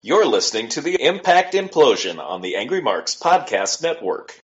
You're listening to the Impact Implosion on the Angry Marks Podcast Network.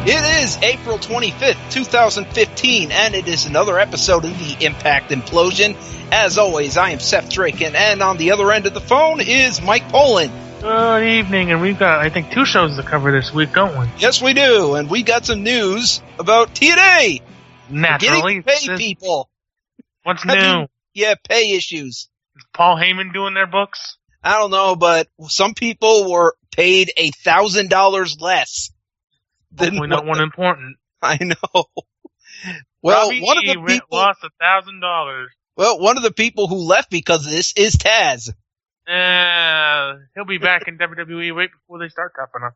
It is April 25th, 2015, and it is another episode of the Impact Implosion. As always, I am Seth Draken, and on the other end of the phone is Mike Poland. Good evening, and we've got, I think, 2 shows to cover this week, don't we? Yes, we do, and we got some news about TNA. Naturally. Getting pay people. What's new? Pay issues. Is Paul Heyman doing their books? I don't know, but some people were paid $1,000 less. Hopefully not one important. I know. Well, Robbie one of the people lost $1,000. Well, one of the people who left because of this is Taz. He'll be back in WWE right before they start topping up.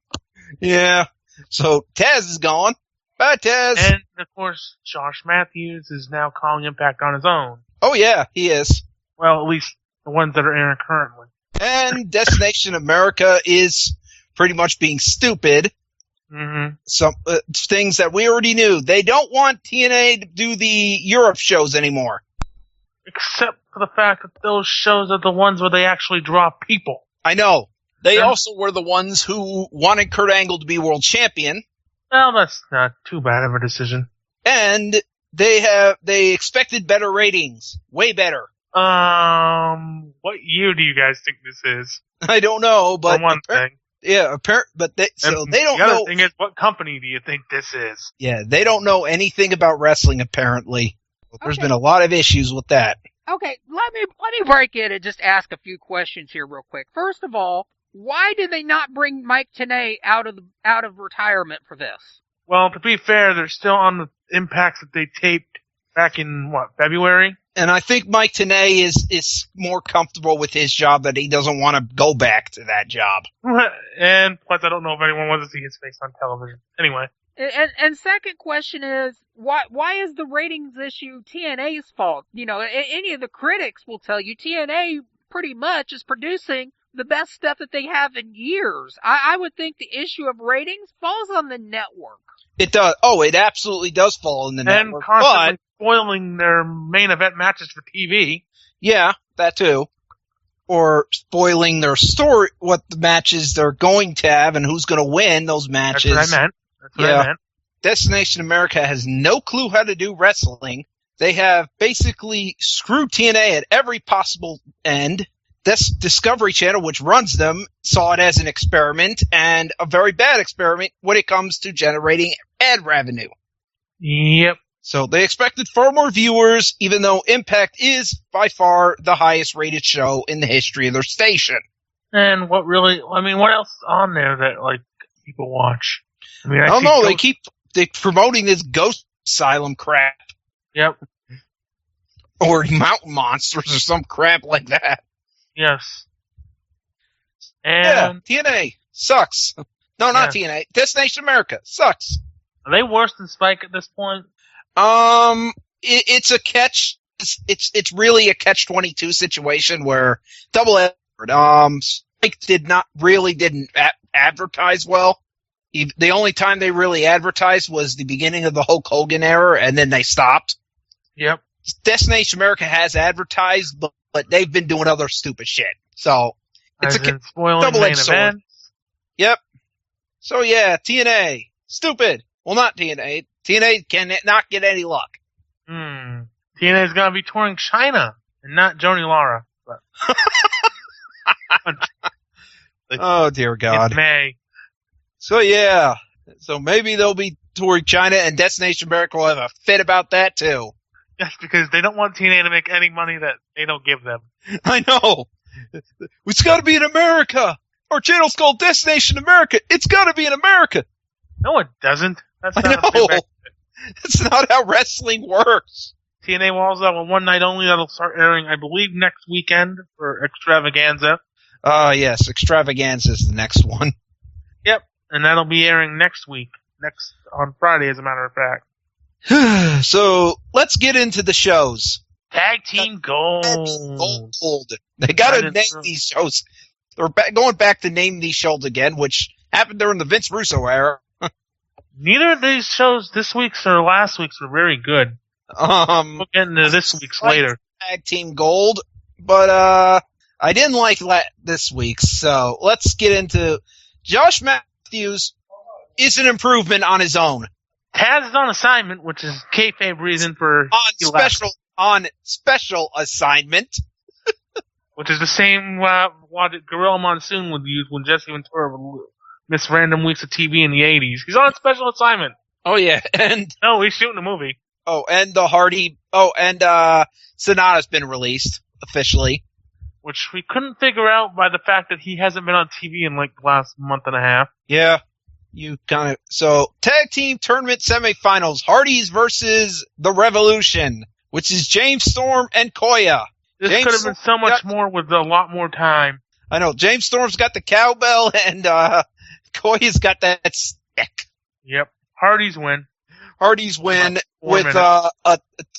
Yeah. So Taz is gone. Bye, Taz. And of course, Josh Matthews is now calling Impact on his own. Oh yeah, he is. Well, at least the ones that are airing currently. And Destination America is pretty much being stupid. Mm-hmm. Some things that we already knew. They don't want TNA to do the Europe shows anymore. Except for the fact that those shows are the ones where they actually draw people. I know. They also were the ones who wanted Kurt Angle to be world champion. Well, that's not too bad of a decision. And they expected better ratings. Way better. What year do you guys think this is? I don't know, but for one thing. Yeah, but they don't know. The other thing is, what company do you think this is? Yeah, they don't know anything about wrestling, apparently. There's been a lot of issues with that. Okay, let me break in and just ask a few questions here real quick. First of all, why did they not bring Mike Tenay out of retirement for this? Well, to be fair, they're still on the impacts that they taped back in, February? And I think Mike Tenay is more comfortable with his job that he doesn't want to go back to that job. And plus, I don't know if anyone wants to see his face on television. Anyway. And second question is, why is the ratings issue TNA's fault? You know, any of the critics will tell you TNA pretty much is producing the best stuff that they have in years. I would think the issue of ratings falls on the network. It does. Oh, it absolutely does fall in the network. And constantly spoiling their main event matches for TV. Yeah, that too. Or spoiling their story, what the matches they're going to have and who's going to win those matches. That's what I meant. Destination America has no clue how to do wrestling. They have basically screwed TNA at every possible end. This Discovery Channel, which runs them, saw it as an experiment, and a very bad experiment when it comes to generating ad revenue. Yep. So they expected far more viewers, even though Impact is by far the highest rated show in the history of their station. And what else is on there that, people watch? I don't know, they promoting this Ghost Asylum crap. Yep. Or Mountain Monsters or some crap like that. Yes. And yeah, TNA sucks. No, not TNA. Destination America sucks. Are they worse than Spike at this point? It's a catch. It's really a catch-22 situation where double edged. Spike didn't advertise well. The only time they really advertised was the beginning of the Hulk Hogan era, and then they stopped. Yep. Destination America has advertised, but they've been doing other stupid shit. So it's double-edged sword. Yep. So yeah, TNA. Stupid. Well, not TNA. TNA cannot get any luck. TNA's gonna be touring China and not Joni Lara. Oh dear God. In May. So yeah. So maybe they'll be touring China and Destination America will have a fit about that too. Yes, because they don't want TNA to make any money that they don't give them. I know. It's gotta be in America. our channel's called Destination America. It's got to be in America. No, it doesn't. That's I not know. a That's not how wrestling works. TNA Walls Up on one night only. That'll start airing, I believe, next weekend for Extravaganza. Yes, Extravaganza is the next one. Yep, and that'll be airing next week. On Friday, as a matter of fact. So, let's get into the shows. Tag Team Gold. Gold. They gotta name these shows. They're going back to name these shows again, which happened during the Vince Russo era. Neither of these shows, this week's or last week's, were very good. We'll get into this week's later. Tag Team Gold, but I didn't like this week's, so let's get into Josh Matthews is an improvement on his own. Taz is on assignment, which is kayfabe reason for on special assignment. Which is the same what Gorilla Monsoon would use when Jesse Ventura would miss random weeks of TV in the 80s. He's on special assignment. Oh yeah, and no, he's shooting a movie. Oh, and Sonata's been released officially. Which we couldn't figure out by the fact that he hasn't been on TV in like the last month and a half. Yeah. So, tag team tournament semifinals, Hardys versus The Revolution, which is James Storm and Koya. This could have been so much more with a lot more time. I know. James Storm's got the cowbell and, Koya's got that stick. Yep. Hardys win.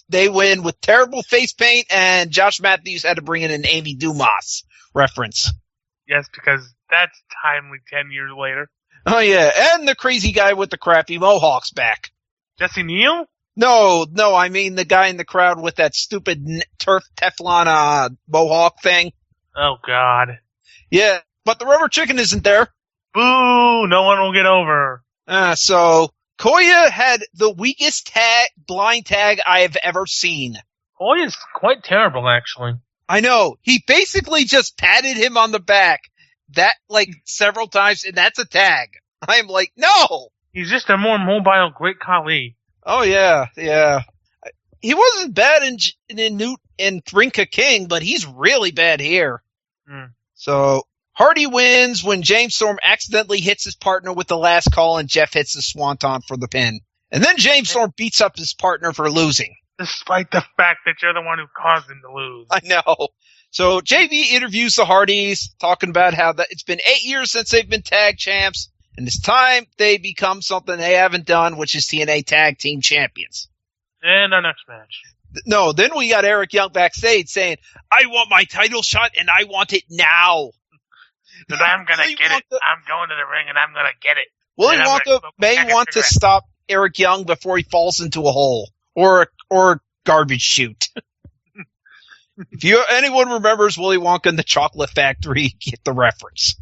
They win with terrible face paint, and Josh Matthews had to bring in an Amy Dumas reference. Yes, because that's timely 10 years later. Oh yeah, and the crazy guy with the crappy mohawk's back. Jesse Neal? No, I mean the guy in the crowd with that stupid Teflon mohawk thing. Oh God. Yeah, but the rubber chicken isn't there. Boo! No one will get over. So Koya had the weakest blind tag I have ever seen. Koya's quite terrible, actually. I know. He basically just patted him on the back. That, several times, and that's a tag. I'm like, no! He's just a more mobile, great Khali. Oh, yeah. He wasn't bad in Rinka King, but he's really bad here. So, Hardy wins when James Storm accidentally hits his partner with the last call, and Jeff hits the swanton for the pin. And then James Storm beats up his partner for losing. Despite the fact that you're the one who caused him to lose. I know. So JV interviews the Hardys, talking about how it's been 8 years since they've been tag champs, and it's time they become something they haven't done, which is TNA Tag Team Champions. And our next match. No, then we got Eric Young backstage saying, I want my title shot, and I want it now. But I'm going to get it. I'm going to the ring, and I'm going to get it. Willie Wonka may want to stop Eric Young before he falls into a hole or a garbage chute. If anyone remembers Willy Wonka and the Chocolate Factory, get the reference.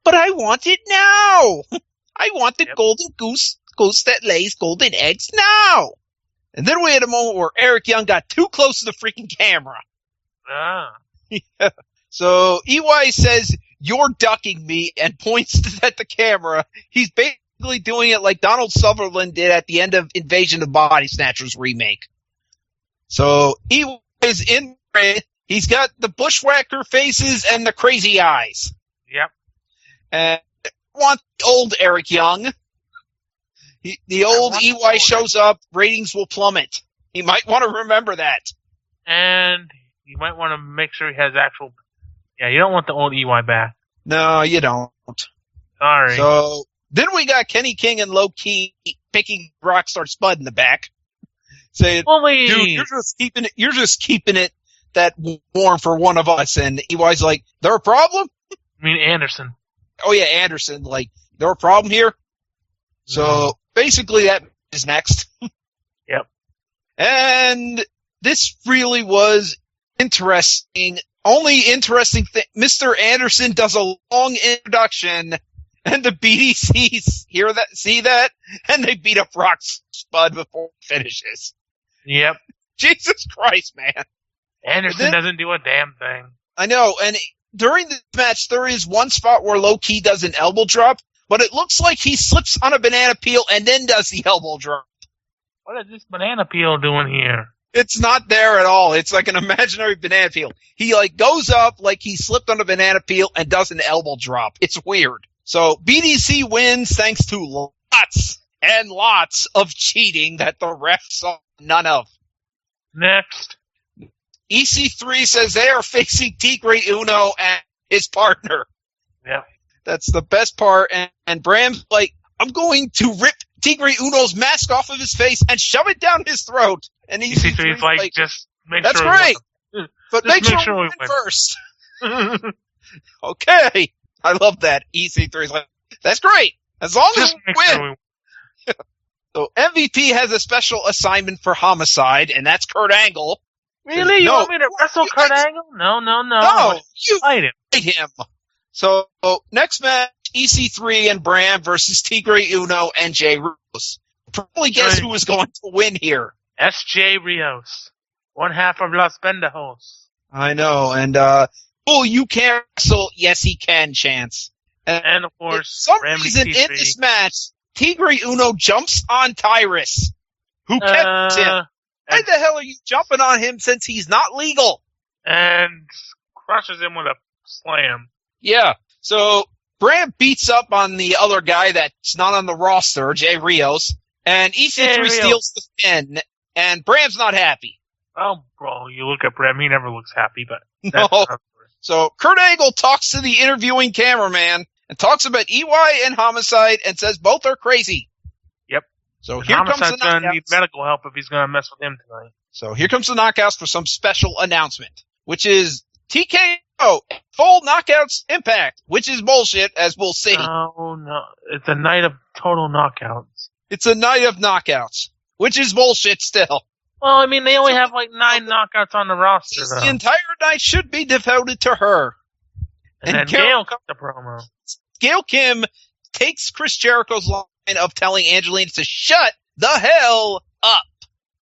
But I want it now! I want the golden goose that lays golden eggs now! And then we had a moment where Eric Young got too close to the freaking camera. Yeah. So EY says, you're ducking me, and points at the camera. He's basically doing it like Donald Sutherland did at the end of Invasion of Body Snatchers remake. So EY is in red. He's got the bushwhacker faces and the crazy eyes. Yep. And want old Eric Young. The old EY shows up, ratings will plummet. He might want to remember that. And you might want to make sure he has actual... Yeah, you don't want the old EY back. No, you don't. Sorry. So, then we got Kenny King and Low Key picking Rockstar Spud in the back. Saying, dude, you're just keeping it that warm for one of us. And EY's like, there a problem? I mean Anderson. Oh yeah, Anderson. Like, there a problem here? So, basically that is next. Yep. And this really was interesting. Only interesting thing, Mr. Anderson does a long introduction, and the BDCs see that, and they beat up Rock Spud before it finishes. Yep. Jesus Christ, man. Anderson doesn't do a damn thing. I know, and during this match, there is one spot where Low Key does an elbow drop, but it looks like he slips on a banana peel and then does the elbow drop. What is this banana peel doing here? It's not there at all. It's like an imaginary banana peel. He like goes up like he slipped on a banana peel and does an elbow drop. It's weird. So BDC wins thanks to lots and lots of cheating that the refs saw none of. Next. EC3 says they are facing Tigre Uno and his partner. Yeah. That's the best part. And Bram's like, I'm going to rip Tigre Uno's mask off of his face and shove it down his throat. And EC3 is like, just make that's sure. That's great. But just make sure we win first. Okay. I love that. EC3 is like, that's great. As long as we win. Sure So MVP has a special assignment for Homicide, and that's Kurt Angle. Really? You want me to wrestle Kurt Angle? No. No, you fight him. So next match, EC3 and Bram versus Tigre Uno and Jay Rios. Probably guess who is going to win here. SJ Rios. One half of Los Pendejos. I know, and you can't wrestle. Yes, he can, Chance. And of course, for some reason in this match, Tigre Uno jumps on Tyrus, who kept him. Why the hell are you jumping on him since he's not legal? And crushes him with a slam. Yeah. So Bram beats up on the other guy that's not on the roster, Jay Rios, and EC3 steals the pin, and Bram's not happy. Oh, bro, you look at Bram, he never looks happy, but no. So Kurt Angle talks to the interviewing cameraman and talks about EY and Homicide and says both are crazy. Yep. So here comes the knockouts. Gonna need medical help if he's gonna mess with him tonight. So here comes the knockouts for some special announcement, which is TKO, full knockouts Impact, which is bullshit, as we'll see. Oh, no. It's a night of total knockouts. It's a night of knockouts, which is bullshit still. Well, I mean, they only have like 9 knockouts on the roster, though. The entire night should be devoted to her. And then Gail cut the promo. Gail Kim takes Chris Jericho's line of telling Angelina to shut the hell up.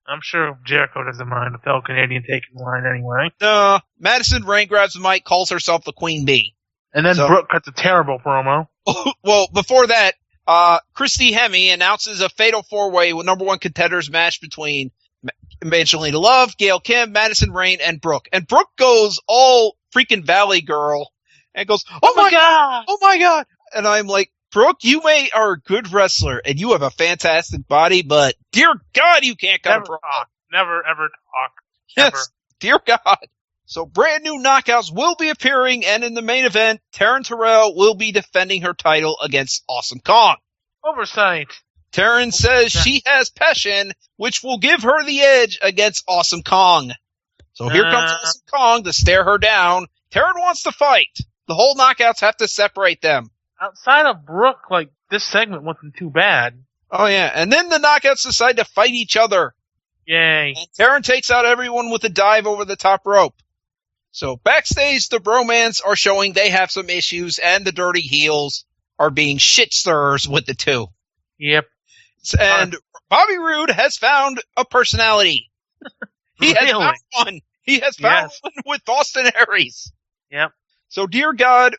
I'm sure Jericho doesn't mind a fellow Canadian taking the line anyway. Madison Rayne grabs the mic, calls herself the Queen Bee. And then Brooke cuts a terrible promo. Well, before that, Christy Hemme announces a fatal 4-way with number 1 contenders match between Angelina Love, Gail Kim, Madison Rayne, and Brooke. And Brooke goes all freaking Valley Girl and goes, oh my God! Oh my God! And I'm like, Brooke, you are a good wrestler and you have a fantastic body, but dear God, you can't cut a promo. Never ever talk. Yes, ever. Dear God. So brand new knockouts will be appearing, and in the main event, Taryn Terrell will be defending her title against Awesome Kong. Oversight. Taryn says she has passion, which will give her the edge against Awesome Kong. So here comes Awesome Kong to stare her down. Taryn wants to fight. The whole knockouts have to separate them. Outside of Brooke, like, this segment wasn't too bad. Oh yeah, and then the knockouts decide to fight each other. Yay. And Taryn takes out everyone with a dive over the top rope. So backstage, the bromans are showing they have some issues, and the Dirty Heels are being shit stirrers with the two. Yep. And Bobby Roode has found a personality. He has found one. He has found one with Austin Aries. Yep. So, dear God,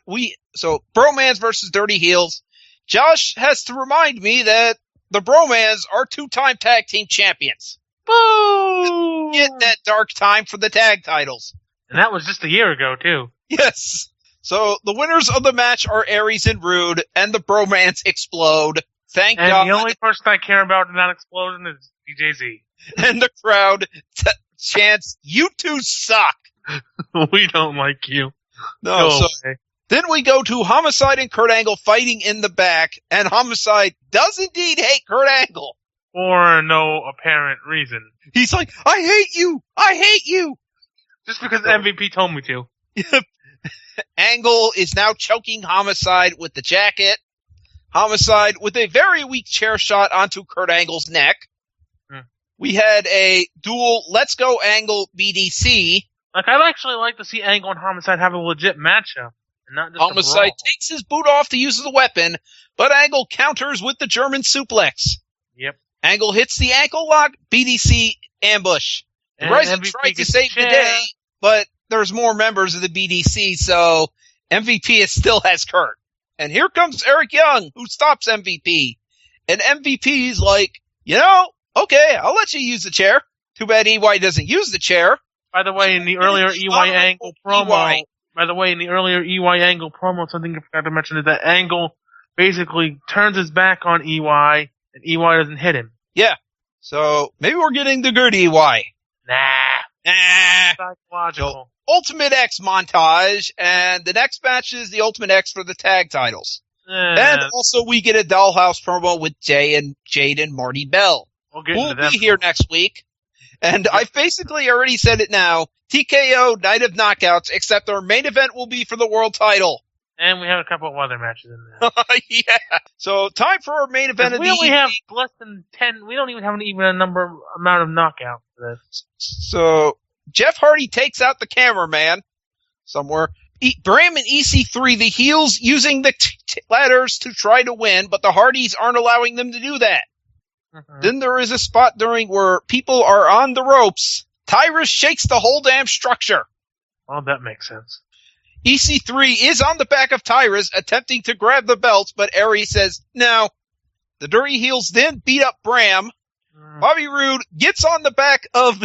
bromans versus Dirty Heels. Josh has to remind me that the bromans are 2-time tag team champions. Boo! Get that dark time for the tag titles. And that was just a year ago, too. Yes. So, the winners of the match are Aries and Roode, and the bromans explode. Thank God. And the only person I care about in that explosion is DJZ. And the crowd chants, you two suck. We don't like you. No, then we go to Homicide and Kurt Angle fighting in the back, and Homicide does indeed hate Kurt Angle. For no apparent reason. He's like, I hate you! I hate you! Just because MVP told me to. Angle is now choking Homicide with the jacket. Homicide with a very weak chair shot onto Kurt Angle's neck. We had a dual Let's Go Angle BDC. Like, I'd actually like to see Angle and Homicide have a legit matchup. And not just Homicide takes his boot off to use the weapon, but Angle counters with the German suplex. Yep. Angle hits the ankle lock, BDC ambush. The Rising tried to save the day, but there's more members of the BDC, so MVP still has Kurt. And here comes Eric Young, who stops MVP. And MVP's like, okay, I'll let you use the chair. Too bad EY doesn't use the chair. By the way, in the earlier EY Angle promo, something I forgot to mention is that Angle basically turns his back on EY, and EY doesn't hit him. Yeah. So maybe we're getting the good EY. Nah. Psychological. So, Ultimate X montage, and the next match is the Ultimate X for the tag titles. And also we get a Dollhouse promo with Jade and Marty Bell. We'll be here next week. And I've basically already said it now. TKO, Night of Knockouts, except our main event will be for the world title. And we have a couple of other matches in there. Yeah. So time for our main event of the evening. We only have less than 10. We don't even have amount of knockouts for this. So Jeff Hardy takes out the cameraman somewhere. Bram and EC3, the heels, using the ladders to try to win, but the Hardys aren't allowing them to do that. Mm-hmm. Then there is a spot where people are on the ropes. Tyrus shakes the whole damn structure. Well, that makes sense. EC3 is on the back of Tyrus, attempting to grab the belt, but Aries says no. The Dirty Heels then beat up Bram. Bobby Roode gets on the back of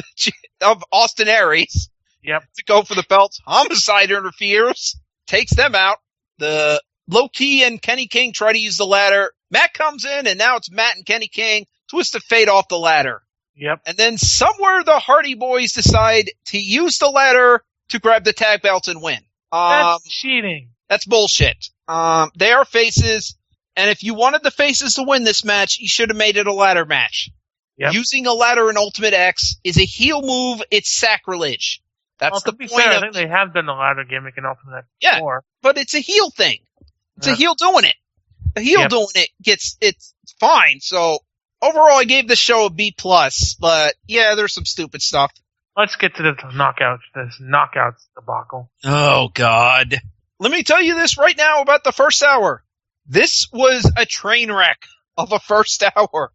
Austin Aries. Yep. To go for the belts. Homicide interferes, takes them out. The Low-Key and Kenny King try to use the ladder. Matt comes in, and now it's Matt and Kenny King. Twist of Fate off the ladder. Yep. And then somewhere the Hardy Boys decide to use the ladder to grab the tag belts and win. That's cheating. That's bullshit. They are faces, and if you wanted the faces to win this match, you should have made it a ladder match. Yep. Using a ladder in Ultimate X is a heel move. It's sacrilege. That's the point. I think they have done the ladder gimmick in Ultimate X before. But it's a heel thing. It's a heel doing it. A heel doing it it's fine. So overall, I gave the show a B+, but yeah, there's some stupid stuff. Let's get to this knockouts debacle. Oh, God. Let me tell you this right now about the first hour. This was a train wreck of a first hour.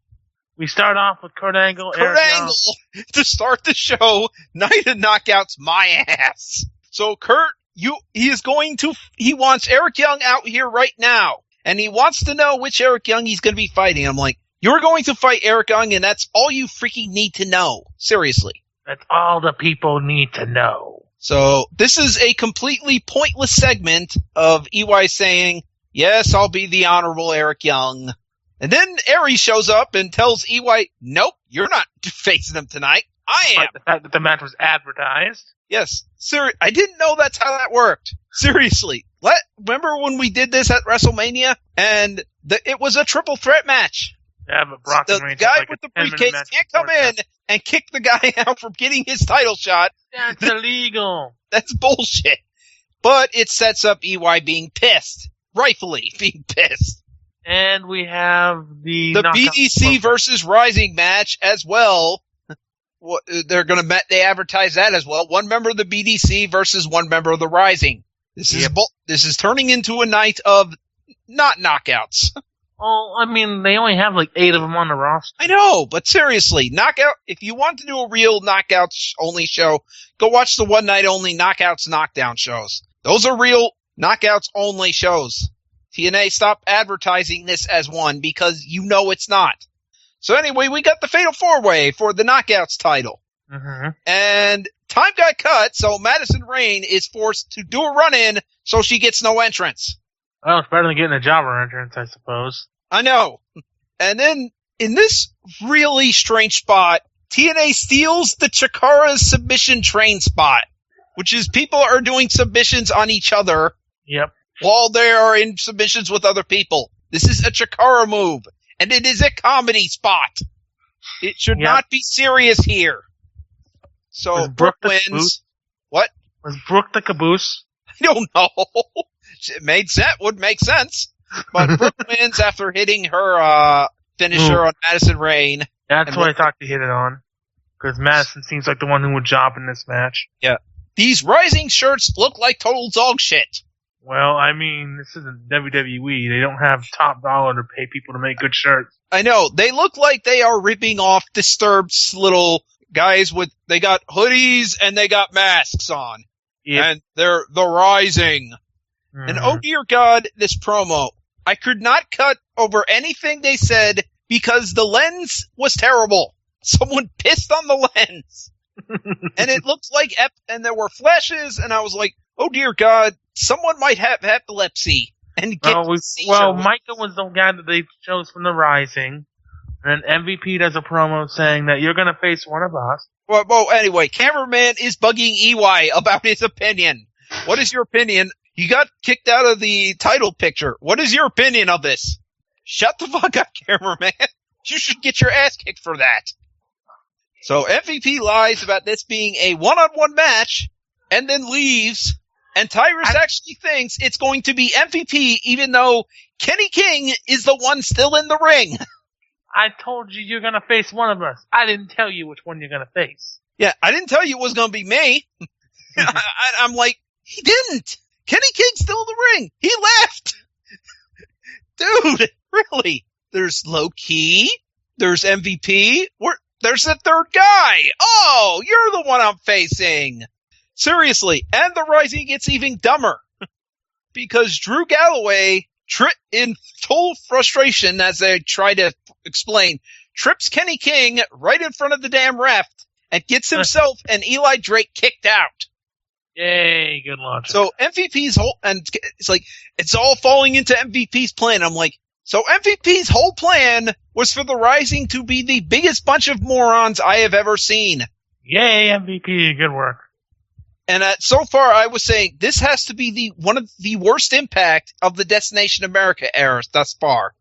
We start off with Kurt Angle. To start the show. Night of Knockouts, my ass. So Kurt, he wants Eric Young out here right now. And he wants to know which Eric Young he's going to be fighting. I'm like, you're going to fight Eric Young, and that's all you freaking need to know. Seriously. That's all the people need to know. So this is a completely pointless segment of EY saying, yes, I'll be the honorable Eric Young. And then Aries shows up and tells EY, nope, you're not facing him tonight. I am. The fact that the match was advertised. Yes. I didn't know that's how that worked. Seriously. Remember when we did this at WrestleMania? And it was a triple threat match. Yeah, but Brock the guy with the briefcase can't come in and kick the guy out from getting his title shot. That's illegal. That's bullshit. But it sets up EY being pissed. Rightfully being pissed. And we have the BDC versus Rising match as well. They advertise that as well. One member of the BDC versus one member of the Rising. This is turning into a night of not knockouts. Oh, I mean, they only have like 8 of them on the roster. I know, but seriously, if you want to do a real knockouts only show, go watch the one night only knockouts knockdown shows. Those are real knockouts only shows. TNA, stop advertising this as one because you know it's not. So anyway, we got the Fatal 4-Way for the Knockouts title. Mm-hmm. And time got cut, so Madison Rayne is forced to do a run-in so she gets no entrance. Well, it's better than getting a jobber entrance, I suppose. I know. And then, in this really strange spot, TNA steals the Chikara's submission train spot, which is people are doing submissions on each other. Yep. While they are in submissions with other people. This is a Chikara move, and it is a comedy spot. It should not be serious here. So Brooke wins. What? Was Brooke the caboose? I don't know. It would make sense. But Brooke wins after hitting her finisher on Madison Rayne. That's what I thought they hit it on. Because Madison seems like the one who would job in this match. Yeah. These Rising shirts look like total dog shit. Well, I mean, this isn't WWE. They don't have top dollar to pay people to make good shirts. I know. They look like they are ripping off Disturbed's little guys they got hoodies and they got masks on. Yep. And they're the Rising. Mm-hmm. And oh dear God, this promo. I could not cut over anything they said because the lens was terrible. someone pissed on the lens. And it looked like, and there were flashes, and I was like, oh dear God, someone might have epilepsy. And get Micah was the guy that they chose from the Rising. And MVP does a promo saying that you're going to face one of us. Well, anyway, cameraman is bugging EY about his opinion. What is your opinion? You got kicked out of the title picture. What is your opinion of this? Shut the fuck up, cameraman. You should get your ass kicked for that. So MVP lies about this being a one-on-one match and then leaves. And Tyrus actually thinks it's going to be MVP even though Kenny King is the one still in the ring. I told you you're going to face one of us. I didn't tell you which one you're going to face. Yeah, I didn't tell you it was going to be me. I'm like, he didn't. Kenny King's still in the ring. He left. Dude, really? There's Low Key. There's MVP. There's the third guy. Oh, you're the one I'm facing. Seriously. And the Rising gets even dumber. Because Drew Galloway, in total frustration as they try to explain, trips Kenny King right in front of the damn ref and gets himself and Eli Drake kicked out. Yay, good launch. So MVP's and it's like, it's all falling into MVP's plan. I'm like, so MVP's whole plan was for the Rising to be the biggest bunch of morons I have ever seen. Yay, MVP, good work. And so far I was saying this has to be one of the worst impact of the Destination America era thus far.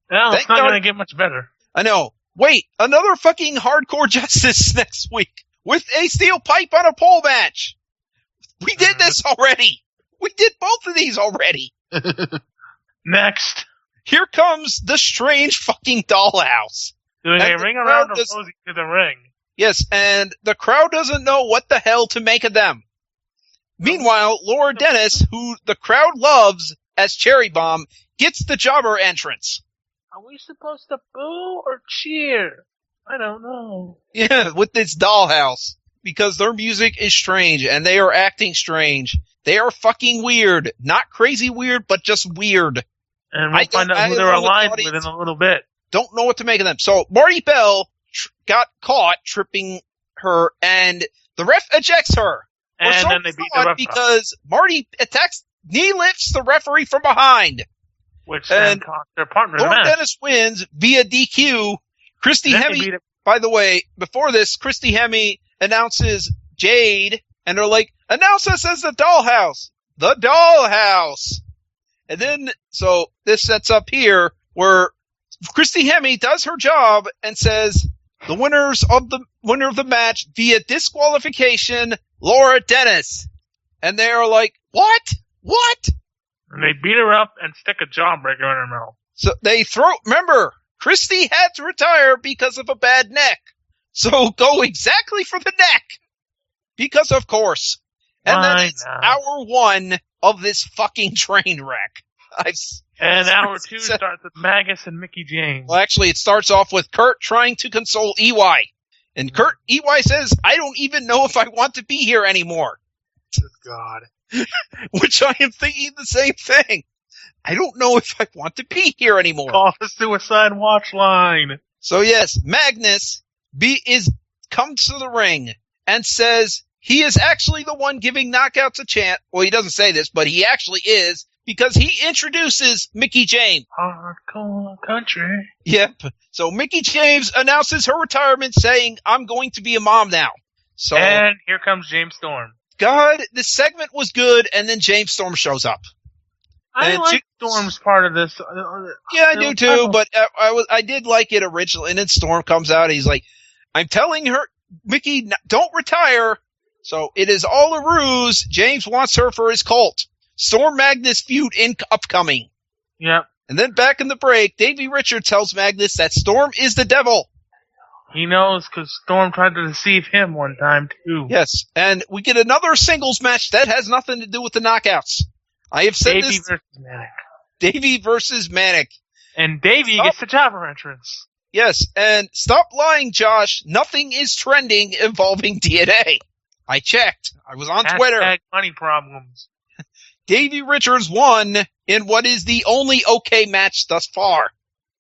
Well, it's not going to get much better. I know. Wait, another fucking Hardcore Justice next week with a steel pipe on a pole match. We did this already. We did both of these already. Next. Here comes the strange fucking dollhouse. Doing a ring around Rosie to the ring. Yes, and the crowd doesn't know what the hell to make of them. Meanwhile, Laura Dennis, who the crowd loves as Cherry Bomb, gets the jobber entrance. Are we supposed to boo or cheer? I don't know. Yeah, with this dollhouse. Because their music is strange, and they are acting strange. They are fucking weird. Not crazy weird, but just weird. And we'll find out who they're aligned with in a little bit. Don't know what to make of them. So, Marty Bell got caught tripping her, and the ref ejects her. And then they beat the ref because Marty knee lifts the referee from behind. Which then cost their partner the match. Dennis wins via DQ. Christy Hemme, by the way, before this, Christy Hemme announces Jade, and they're like, announce us as the dollhouse. The dollhouse. And then, so this sets up here where Christy Hemme does her job and says, the winner of the match via disqualification, Laura Dennis. And they are like, what? What? And they beat her up and stick a jawbreaker in her mouth. So they remember, Christy had to retire because of a bad neck. So go exactly for the neck. Because of course. And then it's hour one of this fucking train wreck. And hour two starts with Magus and Mickey James. Well, actually, it starts off with Kurt trying to console EY. And EY says, I don't even know if I want to be here anymore. Good God. Which I am thinking the same thing. I don't know if I want to be here anymore. Call the suicide watch line. So yes, Magnus comes to the ring and says he is actually the one giving knockouts a chant. Well, he doesn't say this, but he actually is, because he introduces Mickey James. Hardcore country. Yep. So Mickey James announces her retirement, saying, I'm going to be a mom now. So, and here comes James Storm. God, this segment was good, and then James Storm shows up. I like Storm's part of this. Yeah, I do too, but I did like it originally. And then Storm comes out, he's like, I'm telling her, Mickey, don't retire. So it is all a ruse. James wants her for his cult. Storm Magnus feud upcoming. Yep. And then back in the break, Davey Richards tells Magnus that Storm is the devil. He knows because Storm tried to deceive him one time too. Yes, and we get another singles match that has nothing to do with the knockouts. I have said Davey versus Manic. Davey versus Manic. And Davey gets the jobber entrance. Yes, and stop lying, Josh. Nothing is trending involving TNA. I checked. I was on Twitter. Money problems. Davey Richards won in what is the only okay match thus far.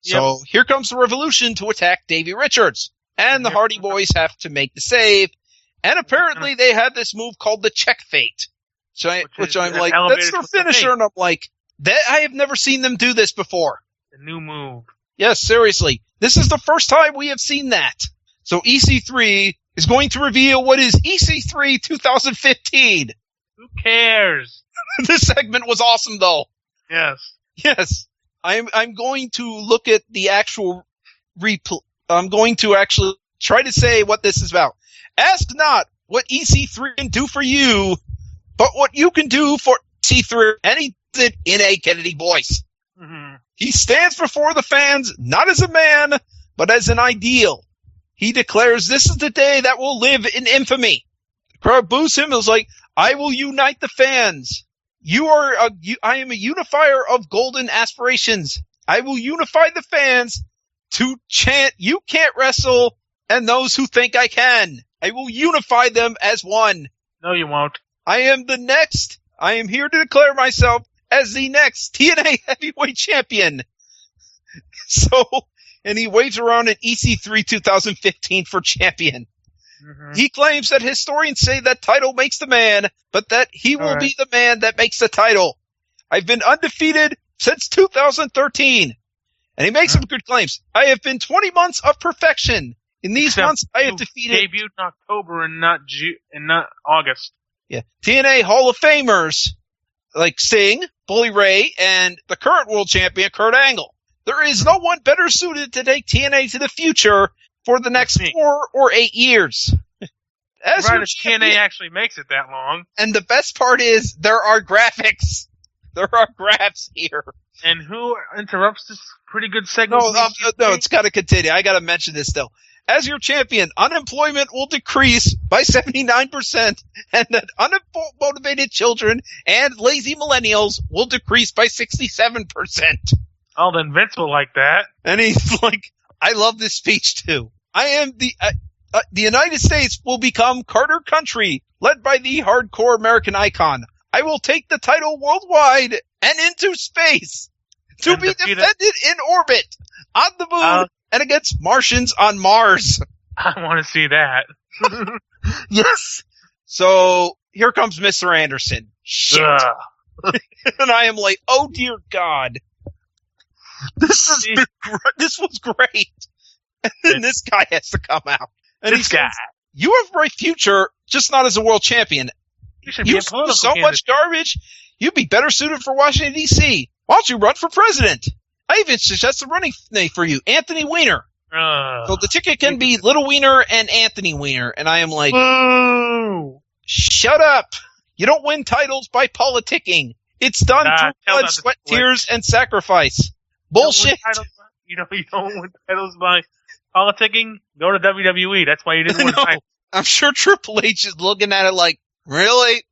So here comes the Revolution to attack Davey Richards. And the Hardy Boys have to make the save. And apparently they have this move called the check fate. Which I'm like, that's their finisher. And I'm like, I have never seen them do this before. The new move. Yes, seriously. This is the first time we have seen that. So EC3 is going to reveal what is EC3 2015. Who cares? This segment was awesome, though. Yes. Yes. I'm going to look at the actual I'm going to actually try to say what this is about. Ask not what EC3 can do for you, but what you can do for EC3. And he did in a Kennedy voice. Mm-hmm. He stands before the fans, not as a man, but as an ideal. He declares this is the day that will live in infamy. The crowd boos him and is like, I will unite the fans. I am a unifier of golden aspirations. I will unify the fans to chant, you can't wrestle, and those who think I can. I will unify them as one. No, you won't. I am here to declare myself as the next TNA Heavyweight Champion. And he waves around an EC3 2015 for champion. Mm-hmm. He claims that historians say that title makes the man, but that he will be the man that makes the title. I've been undefeated since 2013. And he makes some good claims. I have been 20 months of perfection. In these months, I have defeated... Debuted in October and not August. Yeah. TNA Hall of Famers like Sting, Bully Ray, and the current world champion, Kurt Angle. There is no one better suited to take TNA to the future for the next 4 or 8 years. If TNA actually makes it that long. And the best part is, there are graphics. There are graphs here. And who interrupts this pretty good segment? No, it's got to continue. I got to mention this still. As your champion, unemployment will decrease by 79%, and that unmotivated children and lazy millennials will decrease by 67%. Oh, then Vince will like that. And he's like, I love this speech too. I am the United States will become Carter Country, led by the hardcore American icon. I will take the title worldwide and into space to be defended in orbit, on the moon, and against Martians on Mars. I want to see that. Yes. So here comes Mr. Anderson. Shit. And I am like, oh dear God. This was great. And then this guy has to come out. And he says, you have a bright future, just not as a world champion. You so much garbage, you'd be better suited for Washington, D.C. Why don't you run for president? I even suggest a running name for you, Anthony Weiner. So the ticket can be Little Weiner and Anthony Weiner. And I am like, shut up. You don't win titles by politicking. It's done through blood, sweat, tears, and sacrifice. Bullshit. You don't win titles by politicking? Go to WWE. That's why you didn't win titles. I'm sure Triple H is looking at it like, really?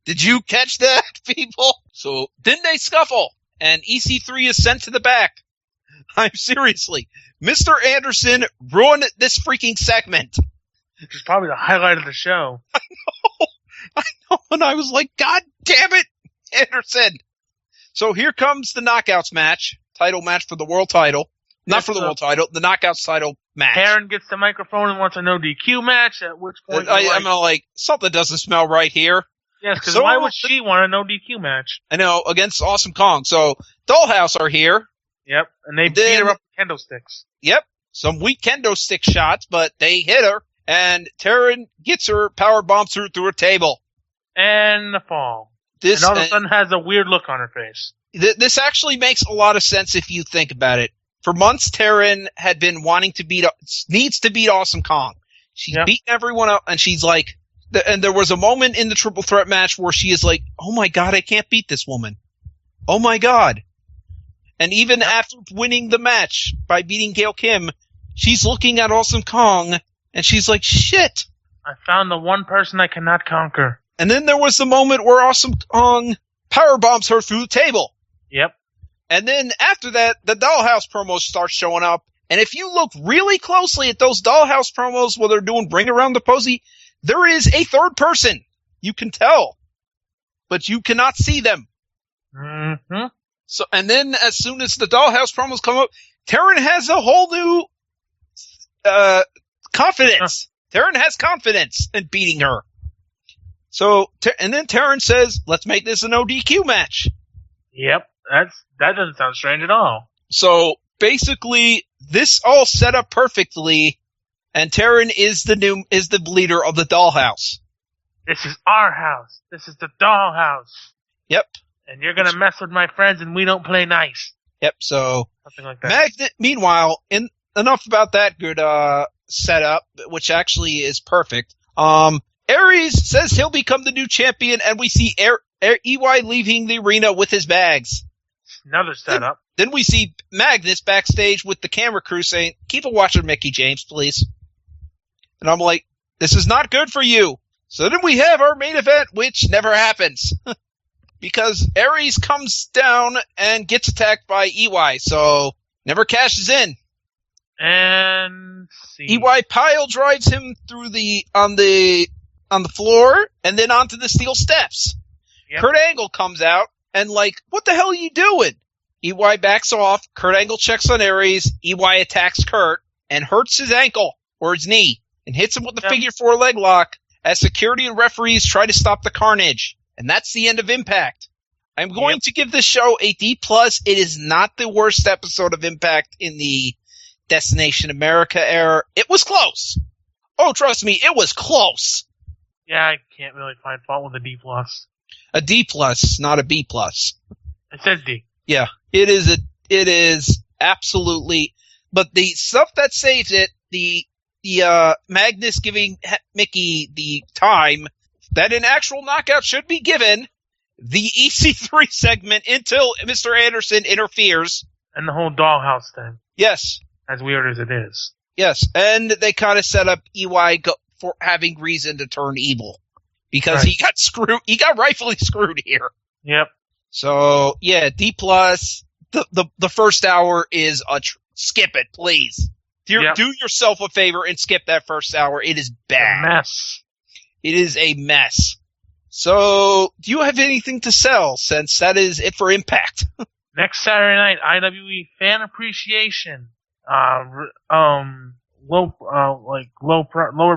Did you catch that, people? So, then they scuffle, and EC3 is sent to the back. I'm seriously. Mr. Anderson ruined this freaking segment. Which is probably the highlight of the show. I know, and I was like, God damn it, Anderson. So here comes the Knockouts match, title match for the world title. Not for the world title, the Knockouts title match. Karen gets the microphone and wants a no DQ match, at which point I'm like, something doesn't smell right here. Yes, because why would she want a no DQ match? I know, against Awesome Kong. So, Dollhouse are here. Yep, and they beat her up with kendo sticks. Yep, some weak kendo stick shots, but they hit her, and Taryn gets her power bomb through a table. And the fall. And all of a sudden has a weird look on her face. This actually makes a lot of sense if you think about it. For months, Taryn had been wanting to needs to beat Awesome Kong. She's beaten everyone up, and she's like, and there was a moment in the triple threat match where she is like, oh my God, I can't beat this woman. Oh my God. And even after winning the match by beating Gail Kim, she's looking at Awesome Kong, and she's like, shit. I found the one person I cannot conquer. And then there was the moment where Awesome Kong powerbombs her through the table. Yep. And then after that, the Dollhouse promos start showing up. And if you look really closely at those Dollhouse promos where they're doing Bring Around the Posy, there is a third person. You can tell. But you cannot see them. Mm-hmm. So, and then as soon as the Dollhouse promos come up, Taryn has a whole new confidence. Taryn has confidence in beating her. So, and then Taryn says, let's make this an ODQ match. Yep, that doesn't sound strange at all. So, basically, this all set up perfectly, and Taryn is the leader of the dollhouse. This is our house. This is the dollhouse. Yep. And you're gonna mess with my friends and we don't play nice. Yep, so. Something like that. Magnet, meanwhile, enough about that good, setup, which actually is perfect. Aries says he'll become the new champion, and we see EY leaving the arena with his bags. Another setup. Then we see Magnus backstage with the camera crew saying, keep a watch on Mickey James, please. And I'm like, this is not good for you. So then we have our main event, which never happens. Because Aries comes down and gets attacked by EY, so never cashes in. And see. EY pile drives him through on the floor and then onto the steel steps. Yep. Kurt Angle comes out and like, what the hell are you doing? EY backs off. Kurt Angle checks on Aries. EY attacks Kurt and hurts his ankle or his knee and hits him with the figure 4 leg lock as security and referees try to stop the carnage. And that's the end of Impact. I'm going to give this show a D+. It is not the worst episode of Impact in the Destination America era. It was close. Oh, trust me, it was close. Yeah, I can't really find fault with a D+. A D+, not a B+. It says D. Yeah, it is absolutely. But the stuff that saves it, the Magnus giving Mickey the time that an actual knockout should be given, the EC3 segment until Mr. Anderson interferes. And the whole dollhouse thing. Yes. As weird as it is. Yes, and they kind of set up EY for having reason to turn evil. Because he got screwed, he got rightfully screwed here. Yep. So, yeah, D+, the first hour is skip it, please. Do yourself a favor and skip that first hour. It is bad. A mess. It is a mess. So, do you have anything to sell, since that is it for Impact? Next Saturday night, IWE Fan Appreciation. Lower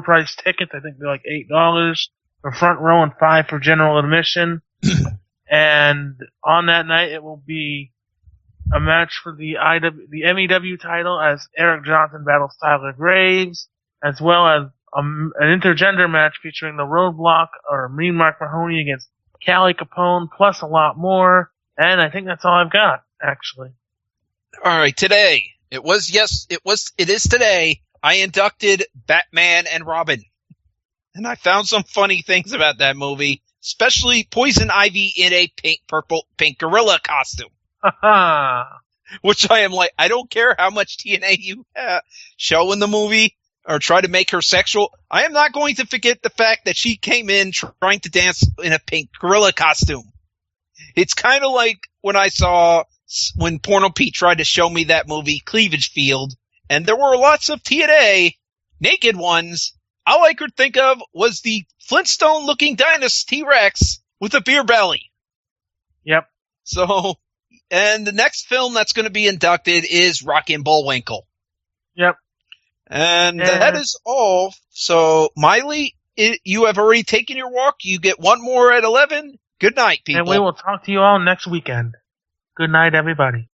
price tickets. I think they're like $8 for front row and $5 for general admission. And on that night, it will be a match for the MEW title as Eric Johnson battles Tyler Graves, as well as an intergender match featuring the Roadblock or Mean Mark Mahoney against Callie Capone, plus a lot more. And I think that's all I've got, actually. All right, today. It is today. I inducted Batman and Robin. And I found some funny things about that movie, especially Poison Ivy in a pink gorilla costume. Which I am like, I don't care how much TNA you show in the movie or try to make her sexual. I am not going to forget the fact that she came in trying to dance in a pink gorilla costume. It's kind of like when Porno Pete tried to show me that movie, Cleavage Field, and there were lots of TNA naked ones. All I could think of was the Flintstone-looking dinosaur T-Rex with a beer belly. Yep. So, and the next film that's going to be inducted is Rocky and Bullwinkle. Yep. And that is all. So, Miley, you have already taken your walk. You get one more at 11. Good night, people. And we will talk to you all next weekend. Good night, everybody.